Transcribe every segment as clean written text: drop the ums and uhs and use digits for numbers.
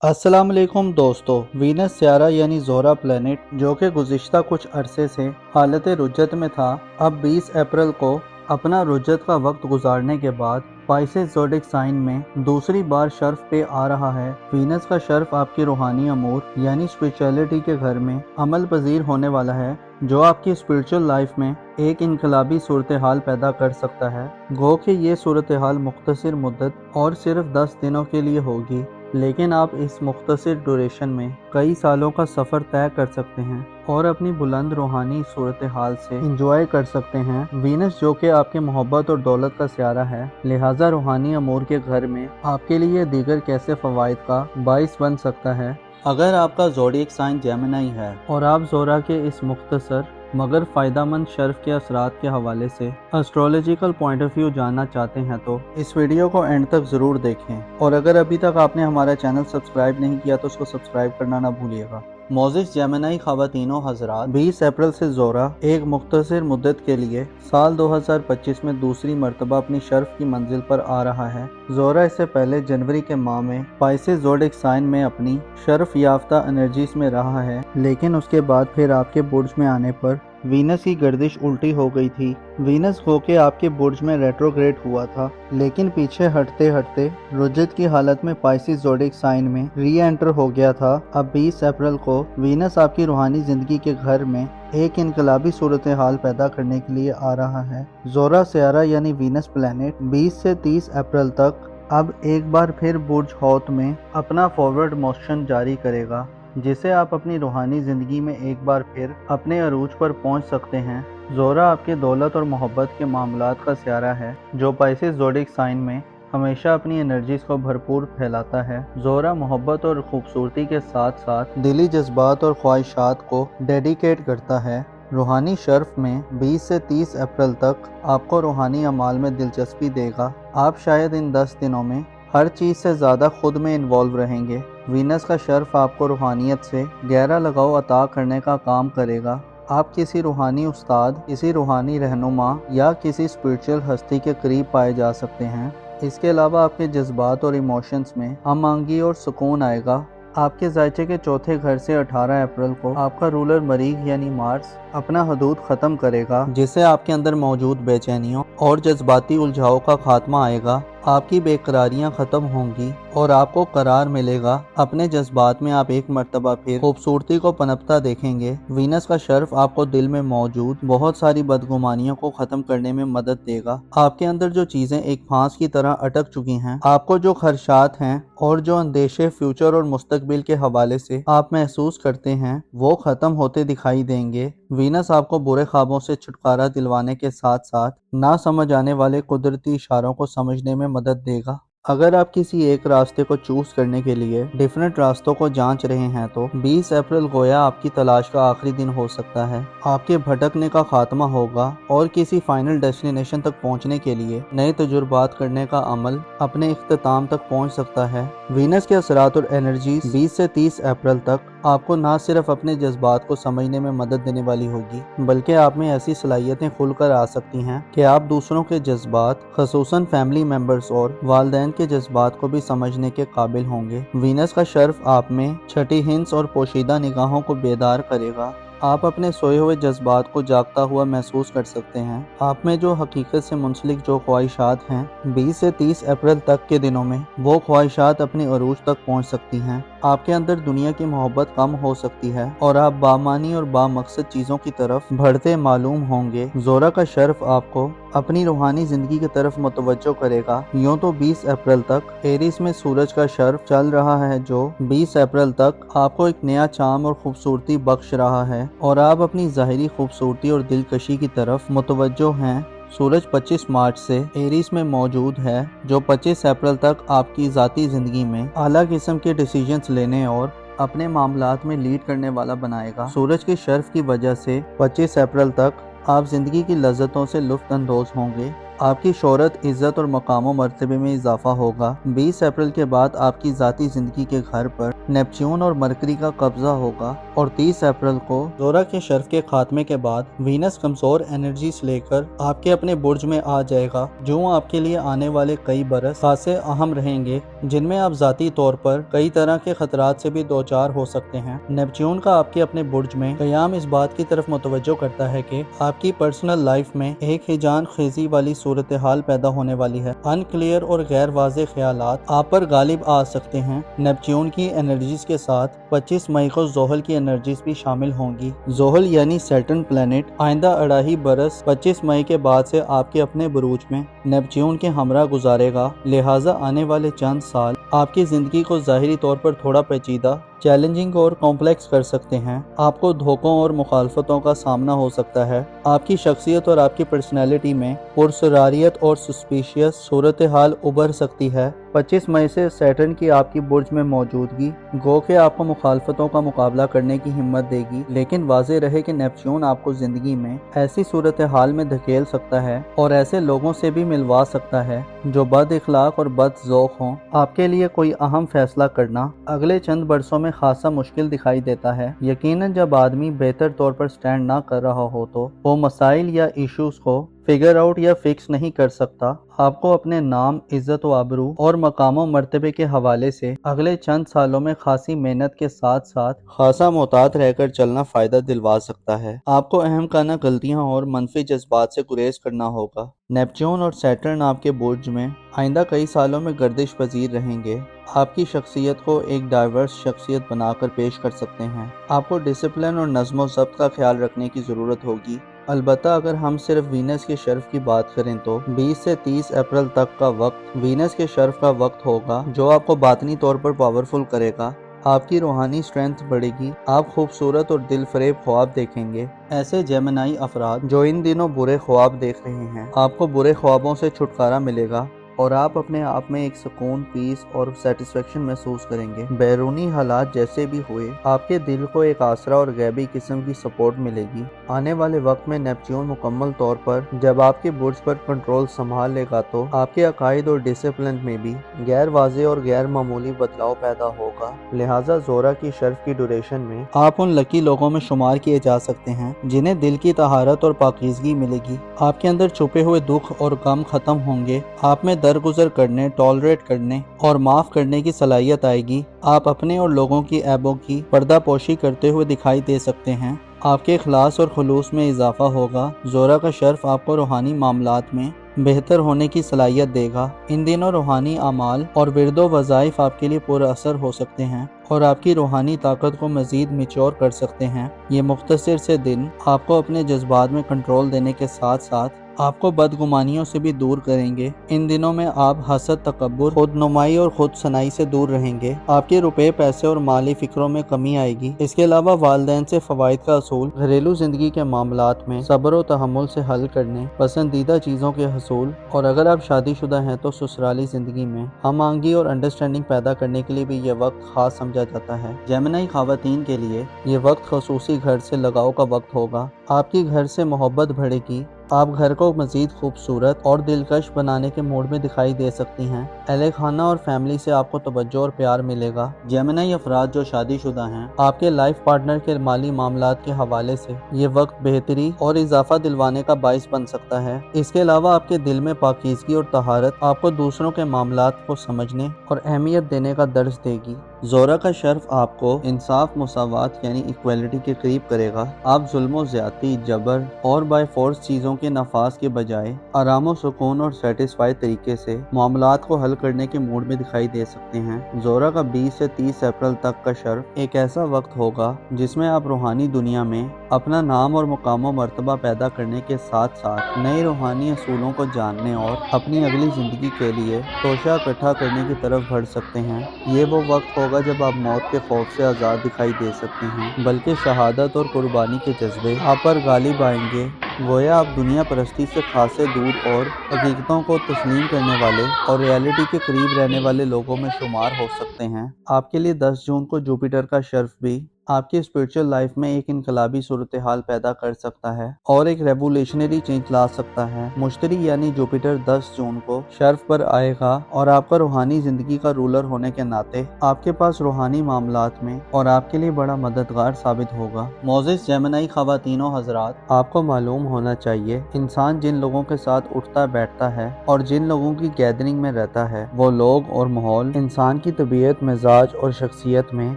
अस्सलाम वालेकुम दोस्तों। वीनस सियारा यानी ज़ोहरा प्लैनेट जो कि गुज़िश्ता कुछ अरसे से हालत रुज्जत में था, अब 20 अप्रैल को अपना रुज्जत का वक्त गुजारने के बाद पाइसेस ज़ोडिक साइन में दूसरी बार शर्फ पे आ रहा है। वीनस का शर्फ आपकी रूहानी अमूर यानी स्पिरिचुअलिटी के घर में अमल पजीर होने वाला है, जो आपकी स्पिरिचुअल लाइफ में एक इनकलाबी सूरत हाल पैदा कर सकता है। गो कि ये सूरत हाल मुख्तसर मुद्दत और सिर्फ 10 दिनों के लिए होगी, लेकिन आप इस मुख्तसर ड्यूरेशन में कई सालों का सफ़र तय कर सकते हैं और अपनी बुलंद रूहानी सूरत हाल से इंजॉय कर सकते हैं। वीनस जो कि आपके मोहब्बत और दौलत का सियारा है, लिहाजा रूहानी अमूर के घर में आपके लिए दीगर कैसे फ़वाइद का बाइस बन सकता है। अगर आपका ज़ोडिएक साइन जेमिनी है और आप ज़ोहरा के इस मुख्तसर मगर फ़ायदामंद शर्फ के असरात के हवाले से एस्ट्रोलॉजिकल पॉइंट ऑफ व्यू जानना चाहते हैं तो इस वीडियो को एंड तक ज़रूर देखें। और अगर अभी तक आपने हमारा चैनल सब्सक्राइब नहीं किया तो उसको सब्सक्राइब करना ना भूलिएगा। मोजिस जेमिनी ख़वातीनो हज़रात, 20 अप्रैल से ज़ोहरा एक मुख्तसर मुद्दत के लिए साल 2025 में दूसरी मरतबा अपनी शर्फ की मंजिल पर आ रहा है। ज़ोहरा इससे पहले जनवरी के माह में पाइसेस ज़ोडिक साइन में अपनी शर्फ याफ्ता एनर्जीज में रहा है, लेकिन उसके बाद फिर आपके बुर्ज में आने पर वीनस की गर्दिश उल्टी हो गई थी। वीनस होके आपके बुर्ज में रेट्रोग्रेड हुआ था, लेकिन पीछे हटते हटते रुज्जत की हालत में पाइसेस ज़ोडिक साइन में री एंटर हो गया था। अब 20 अप्रैल को वीनस आपकी रूहानी जिंदगी के घर में एक इनकलाबी सूरत हाल पैदा करने के लिए आ रहा है। ज़ोहरा सियारा यानी वीनस प्लैनेट 20 से 30 अप्रैल तक अब एक बार फिर बुर्ज हौत में अपना फॉरवर्ड मोशन जारी करेगा, जिसे आप अपनी रूहानी ज़िंदगी में एक बार फिर अपने अरूज पर पहुंच सकते हैं। ज़ोहरा आपके दौलत और मोहब्बत के मामलात का सियारा है, जो पाइसेस ज़ोडिक साइन में हमेशा अपनी एनर्जीज को भरपूर फैलाता है। ज़ोहरा मोहब्बत और खूबसूरती के साथ साथ दिली जज्बात और ख्वाहिशात को डेडिकेट करता है। रूहानी शर्फ में 20 से 30 अप्रैल तक आपको रूहानी अमाल में दिलचस्पी देगा। आप शायद इन 10 दिनों में हर चीज़ से ज़्यादा खुद में इन्वॉल्व रहेंगे। वीनस का शर्फ आपको रूहानियत से गहरा लगाव अता करने का काम करेगा। आप किसी रूहानी उस्ताद, किसी रूहानी रहनुमा या किसी स्पिरिचुअल हस्ती के करीब पाए जा सकते हैं। इसके अलावा आपके जज्बात और इमोशंस में हम आंगी और सुकून आएगा। आपके जायचे के चौथे घर से 18 अप्रैल को आपका रूलर मरीख यानी मार्स अपना हदूद ख़त्म करेगा, जिससे आपके अंदर मौजूद बेचैनियों और जज्बाती उलझाव का खात्मा आएगा। आपकी बेकरारियां ख़त्म होंगी और आपको करार मिलेगा। अपने जज्बात में आप एक मर्तबा फिर खूबसूरती को पनपता देखेंगे। वीनस का शर्फ आपको दिल में मौजूद बहुत सारी बदगुमानियों को ख़त्म करने में मदद देगा। आपके अंदर जो चीज़ें एक फांस की तरह अटक चुकी हैं, आपको जो खदशात हैं और जो अंदेशे फ्यूचर और मुस्तकबिल के हवाले से आप महसूस करते हैं, वो ख़त्म होते दिखाई देंगे। वीनस आपको बुरे ख्वाबों से छुटकारा दिलवाने के साथ साथ ना समझ आने वाले कुदरती इशारों को समझने में मदद देगा। अगर आप किसी एक रास्ते को चूज करने के लिए डिफरेंट रास्तों को जांच रहे हैं तो 20 अप्रैल गोया आपकी तलाश का आखिरी दिन हो सकता है। आपके भटकने का खात्मा होगा और किसी फाइनल डेस्टिनेशन तक पहुंचने के लिए नए तजुर्बात करने का अमल अपने इख्तिताम तक पहुंच सकता है। वीनस के असरात और एनर्जीज 20 से 30 अप्रैल तक आपको ना सिर्फ अपने जज्बात को समझने में मदद देने वाली होगी, बल्कि आप में ऐसी सलाहियतें खुलकर आ सकती हैं कि आप दूसरों के जज्बात, खसूसन फैमिली मेंबर्स और वालिदैन के जज्बात को भी समझने के काबिल होंगे। वीनस का शर्फ आप में छठी हिंस और पोशीदा निगाहों को बेदार करेगा। आप अपने सोए हुए जज्बात को जागता हुआ महसूस कर सकते हैं। आप में जो हकीकत से मुंसलिक जो ख्वाहिशात हैं, 20 से 30 अप्रैल तक के दिनों में वो ख्वाहिशात अपनी अरूज तक पहुंच सकती हैं। आपके अंदर दुनिया की मोहब्बत कम हो सकती है और आप बामानी और बामकसद चीज़ों की तरफ बढ़ते मालूम होंगे। ज़ोहरा का शर्फ आपको अपनी रूहानी जिंदगी की तरफ मुतवज्जो करेगा। यूँ तो 20 अप्रैल तक एरिस में सूरज का शर्फ चल रहा है, जो 20 अप्रैल तक आपको एक नया चाम और खूबसूरती बख्श रहा है और आप अपनी ज़ाहिरी खूबसूरती और दिलकशी की तरफ मुतवज्जो हैं। सूरज 25 मार्च से एरिस में मौजूद है, जो 25 अप्रैल तक आपकी ज़ाती ज़िंदगी में आला किस्म के डिसीजंस लेने और अपने मामलात में लीड करने वाला बनाएगा। सूरज के शर्फ की वजह से 25 अप्रैल तक आप ज़िंदगी की लज्जतों से लुत्फ़ अंदोज़ होंगे। آپ کی شہرت، عزت اور مقام و مرتبے میں اضافہ ہوگا۔ 20 اپریل کے بعد آپ کی ذاتی زندگی کے گھر پر نیپچون اور مرکری کا قبضہ ہوگا اور 30 اپریل کو زہرہ کے شرف کے خاتمے کے بعد وینس کمزور انرجیز لے کر آپ کے اپنے برج میں آ جائے گا، جو آپ کے لیے آنے والے کئی برس خاصے اہم رہیں گے، جن میں آپ ذاتی طور پر کئی طرح کے خطرات سے بھی دوچار ہو سکتے ہیں۔ نیپچون کا آپ کے اپنے برج میں قیام اس بات کی طرف متوجہ کرتا ہے کہ آپ کی پرسنل لائف میں ایک ہیجان خیزی والی صورتحال پیدا ہونے والی ہے۔ ان کلیئر اور غیر واضح خیالات آپ پر غالب آ سکتے ہیں۔ نیپچون کی انرجیز کے ساتھ 25 مئی کو زحل کی انرجیز بھی شامل ہوں گی۔ زحل یعنی سیٹرن پلانٹ آئندہ 2.5 برس 25 مئی کے بعد سے آپ کے اپنے بروج میں نیپچون کے ہمراہ گزارے گا، لہٰذا آنے والے چند سال آپ کی زندگی کو ظاہری طور پر تھوڑا پیچیدہ، چیلنجنگ اور کمپلیکس کر سکتے ہیں۔ آپ کو دھوکوں اور مخالفتوں کا سامنا ہو سکتا ہے۔ آپ کی شخصیت اور آپ کی پرسنالٹی میں پرسراریت اور سسپیشیس صورتحال ابھر سکتی ہے۔ 25 مئی سے سیٹرن کی آپ کی برج میں موجودگی گو کہ آپ کو مخالفتوں کا مقابلہ کرنے کی ہمت دے گی، لیکن واضح رہے کہ نیپچون آپ کو زندگی میں ایسی صورتحال میں دھکیل سکتا ہے اور ایسے لوگوں سے بھی ملوا سکتا ہے جو بد اخلاق اور بد ذوق ہوں۔ آپ کے لیے کوئی اہم فیصلہ کرنا اگلے چند برسوں میں خاصا مشکل دکھائی دیتا ہے۔ یقیناً جب آدمی بہتر طور پر سٹینڈ نہ کر رہا ہو تو وہ مسائل یا ایشوز کو فگر آؤٹ یا فکس نہیں کر سکتا۔ آپ کو اپنے نام، عزت و آبرو اور مقام و مرتبے کے حوالے سے اگلے چند سالوں میں خاصی محنت کے ساتھ ساتھ خاصا محتاط رہ کر چلنا فائدہ دلوا سکتا ہے۔ آپ کو اہم کانہ غلطیاں اور منفی جذبات سے گریز کرنا ہوگا۔ نیپچون اور سیٹرن آپ کے برج میں آئندہ کئی سالوں میں گردش پذیر رہیں گے۔ آپ کی شخصیت کو ایک ڈائیورس شخصیت بنا کر پیش کر سکتے ہیں۔ آپ کو ڈسپلن اور نظم و ضبط کا خیال رکھنے کی ضرورت ہوگی۔ البتہ اگر ہم صرف وینس کے شرف کی بات کریں تو 20 سے 30 اپریل تک کا وقت وینس کے شرف کا وقت ہوگا، جو آپ کو باطنی طور پر پاورفل کرے گا۔ آپ کی روحانی سٹرینتھ بڑھے گی۔ آپ خوبصورت اور دل فریب خواب دیکھیں گے۔ ایسے جیمنائی افراد جو ان دنوں برے خواب دیکھ رہے ہیں، آپ کو برے خوابوں سے چھٹکارا ملے گا اور آپ اپنے آپ میں ایک سکون، پیس اور سیٹسفیکشن محسوس کریں گے۔ بیرونی حالات جیسے بھی ہوئے، آپ کے دل کو ایک آسرا اور غیبی قسم کی سپورٹ ملے گی۔ آنے والے وقت میں نیپچون مکمل طور پر جب آپ کے برج پر کنٹرول سنبھال لے گا تو آپ کے عقائد اور ڈسپلن میں بھی غیر واضح اور غیر معمولی بدلاؤ پیدا ہوگا، لہٰذا زہرہ کی شرف کی ڈیوریشن میں آپ ان لکی لوگوں میں شمار کیے جا سکتے ہیں جنہیں دل کی طہارت اور پاکیزگی ملے گی۔ آپ کے اندر چھپے ہوئے دکھ اور غم ختم ہوں گے۔ آپ میں درگزر کرنے، ٹالریٹ کرنے اور معاف کرنے کی صلاحیت آئے گی۔ آپ اپنے اور لوگوں کی عیبوں کی پردہ پوشی کرتے ہوئے دکھائی دے سکتے ہیں۔ آپ کے اخلاص اور خلوص میں اضافہ ہوگا۔ زہرہ کا شرف آپ کو روحانی معاملات میں بہتر ہونے کی صلاحیت دے گا۔ ان دنوں روحانی اعمال اور ورد و وظائف آپ کے لیے پر اثر ہو سکتے ہیں اور آپ کی روحانی طاقت کو مزید میچور کر سکتے ہیں۔ یہ مختصر سے دن آپ کو اپنے جذبات میں کنٹرول دینے کے ساتھ ساتھ آپ کو بدگمانیوں سے بھی دور کریں گے۔ ان دنوں میں آپ حسد، تکبر، خود نمائی اور خود ثنائی سے دور رہیں گے۔ آپ کے روپے، پیسے اور مالی فکروں میں کمی آئے گی۔ اس کے علاوہ والدین سے فوائد کا اصول، گھریلو زندگی کے معاملات میں صبر و تحمل سے حل کرنے، پسندیدہ چیزوں کے حصول، اور اگر آپ شادی شدہ ہیں تو سسرالی زندگی میں ہم آہنگی اور انڈرسٹینڈنگ پیدا کرنے کے لیے بھی یہ وقت خاص سمجھا جاتا ہے۔ جیمنائی خواتین کے لیے یہ وقت خصوصی گھر سے لگاؤ کا وقت ہوگا۔ آپ کی گھر سے محبت بڑھے گی۔ آپ گھر کو مزید خوبصورت اور دلکش بنانے کے موڈ میں دکھائی دے سکتی ہیں۔ اہل خانہ اور فیملی سے آپ کو توجہ اور پیار ملے گا۔ جیمنائی افراد جو شادی شدہ ہیں، آپ کے لائف پارٹنر کے مالی معاملات کے حوالے سے یہ وقت بہتری اور اضافہ دلوانے کا باعث بن سکتا ہے۔ اس کے علاوہ آپ کے دل میں پاکیزگی اور طہارت آپ کو دوسروں کے معاملات کو سمجھنے اور اہمیت دینے کا درس دے گی۔ زہرہ کا شرف آپ کو انصاف، مساوات یعنی ایکویلٹی کے قریب کرے گا۔ آپ ظلم و زیادتی، جبر اور بائی فورس چیزوں کے نفاذ کے بجائے آرام و سکون اور سیٹسفائی طریقے سے معاملات کو حل کرنے کے موڈ میں دکھائی دے سکتے ہیں۔ زہرہ کا 20 سے 30 اپریل تک کا شرف ایک ایسا وقت ہوگا جس میں آپ روحانی دنیا میں اپنا نام اور مقام و مرتبہ پیدا کرنے کے ساتھ ساتھ نئے روحانی اصولوں کو جاننے اور اپنی اگلی زندگی کے لیے توشہ اکٹھا کرنے کی طرف بڑھ سکتے ہیں۔ یہ وہ وقت ہوگا جب آپ موت کے خوف سے آزاد دکھائی دے سکتے ہیں، بلکہ شہادت اور قربانی کے جذبے آپ پر غالب آئیں گے۔ گویا آپ دنیا پرستی سے خاصے دور اور حقیقتوں کو تسلیم کرنے والے اور ریالٹی کے قریب رہنے والے لوگوں میں شمار ہو سکتے ہیں۔ آپ کے لیے 10 جون کو جوپیٹر کا شرف بھی आपकी स्पिरिचुअल लाइफ में एक इनकलाबी सूरत-ए-हाल पैदा कर सकता है और एक रेवोल्यूशनरी चेंज ला सकता है। मुश्तरी यानी जुपिटर 10 जून को शर्फ पर आएगा और आपका रूहानी जिंदगी का रूलर होने के नाते आपके पास रूहानी मामलात में और आपके लिए बड़ा मददगार साबित होगा। मोज़िस जेमिनी ख़वातीनो हज़रात, आपको मालूम होना चाहिए इंसान जिन लोगों के साथ उठता बैठता है और जिन लोगों की गैदरिंग में रहता है वो लोग और माहौल इंसान की तबीयत, मिजाज और शख्सियत में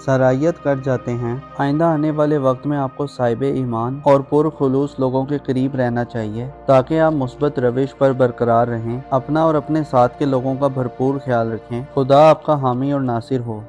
सरायत कर जाते हैं। आइंदा आने वाले वक्त में आपको साहिब ईमान और पुरखुलूस लोगों के करीब रहना चाहिए ताकि आप मुस्बत रविश पर बरकरार रहें। अपना और अपने साथ के लोगों का भरपूर ख्याल रखें। खुदा आपका हामी और नासिर हो।